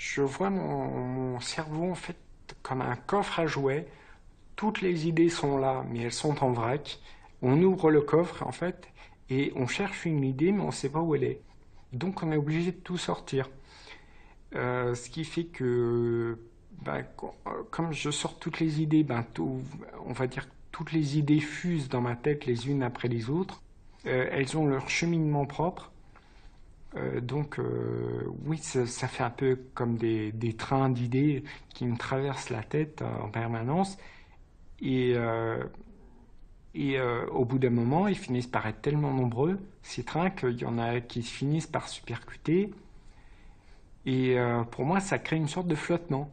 Je vois mon cerveau en fait comme un coffre à jouets. Toutes les idées sont là, mais elles sont en vrac. On ouvre le coffre en fait et on cherche une idée, mais on ne sait pas où elle est. Donc on est obligé de tout sortir. Ce qui fait que, comme je sors toutes les idées, on va dire que toutes les idées fusent dans ma tête les unes après les autres. Elles ont leur cheminement propre. Oui, ça fait un peu comme des trains d'idées qui me traversent la tête en permanence. Et, euh, Au bout d'un moment, ils finissent par être tellement nombreux, ces trains, qu'il y en a qui finissent par se percuter. Pour moi, ça crée une sorte de flottement.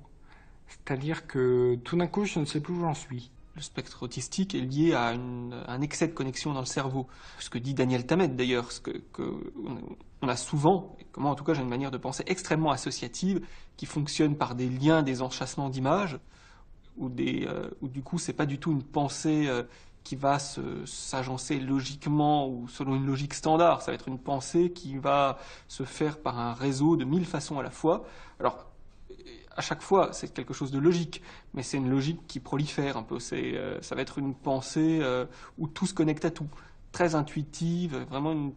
C'est-à-dire que tout d'un coup, je ne sais plus où j'en suis. Le spectre autistique est lié à un excès de connexion dans le cerveau. Ce que dit Daniel Tammet d'ailleurs, on a souvent, et moi en tout cas j'ai une manière de penser extrêmement associative, qui fonctionne par des liens, des enchâssements d'images, où du coup c'est pas du tout une pensée qui va s'agencer logiquement ou selon une logique standard. Ça va être une pensée qui va se faire par un réseau de 1000 façons à la fois. Alors, à chaque fois, c'est quelque chose de logique, mais c'est une logique qui prolifère un peu. Ça va être une pensée où tout se connecte à tout, très intuitive, vraiment une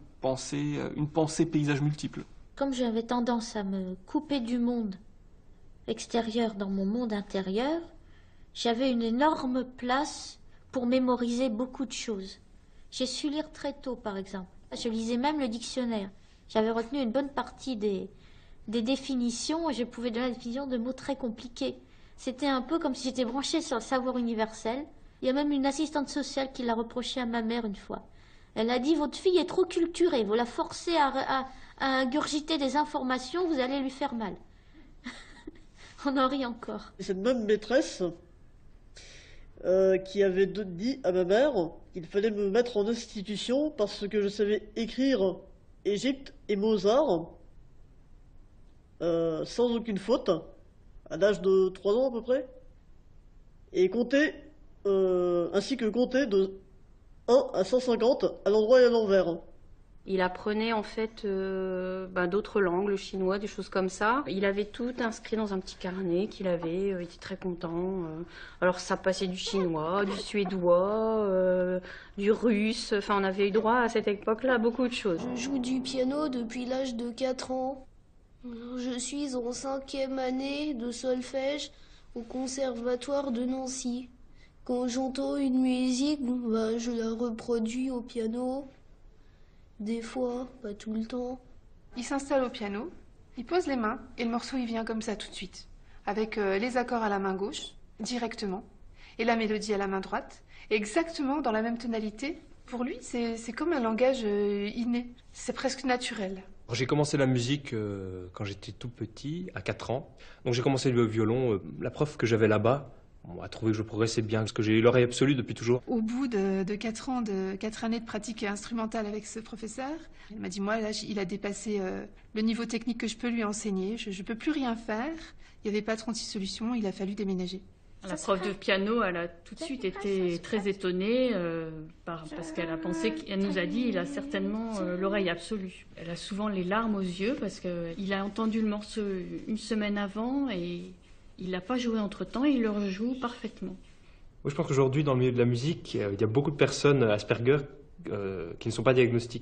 pensée paysage multiple. Comme j'avais tendance à me couper du monde extérieur dans mon monde intérieur, j'avais une énorme place pour mémoriser beaucoup de choses. J'ai su lire très tôt, par exemple. Je lisais même le dictionnaire. J'avais retenu une bonne partie des définitions et je pouvais donner la définition de mots très compliqués. C'était un peu comme si j'étais branchée sur le savoir universel. Il y a même une assistante sociale qui l'a reproché à ma mère une fois. Elle a dit: votre fille est trop culturée, vous la forcez à ingurgiter des informations, vous allez lui faire mal. On en rit encore. Cette même maîtresse qui avait dit à ma mère qu'il fallait me mettre en institution parce que je savais écrire Égypte et Mozart sans aucune faute, à l'âge de 3 ans à peu près, et compter, ainsi que compter de 1 à 150 à l'endroit et à l'envers. Il apprenait en fait d'autres langues, le chinois, des choses comme ça. Il avait tout inscrit dans un petit carnet qu'il avait, il était très content. Alors ça passait du chinois, du suédois, du russe. Enfin, on avait eu droit à cette époque-là à beaucoup de choses. Je joue du piano depuis l'âge de 4 ans. Je suis en 5e année de solfège au conservatoire de Nancy. Quand j'entends une musique, je la reproduis au piano. Des fois, pas tout le temps. Il s'installe au piano, il pose les mains et le morceau il vient comme ça tout de suite, avec les accords à la main gauche, directement, et la mélodie à la main droite, exactement dans la même tonalité. Pour lui, c'est comme un langage inné, c'est presque naturel. J'ai commencé la musique quand j'étais tout petit, à 4 ans. Donc j'ai commencé le violon. La prof que j'avais là-bas a trouvé que je progressais bien, parce que j'ai eu l'oreille absolue depuis toujours. Au bout de 4 ans, de 4 années de pratique instrumentale avec ce professeur, il m'a dit, moi, là, il a dépassé le niveau technique que je peux lui enseigner. Je ne peux plus rien faire. Il n'y avait pas 36 solutions, il a fallu déménager. La prof de piano, elle a tout de suite été très étonnée parce qu'elle a pensé, qu'elle nous a dit, il a certainement l'oreille absolue. Elle a souvent les larmes aux yeux parce qu'il a entendu le morceau une semaine avant et il l'a pas joué entre-temps et il le rejoue parfaitement. Moi, je pense qu'aujourd'hui, dans le milieu de la musique, il y a beaucoup de personnes Asperger qui ne sont pas diagnostiquées.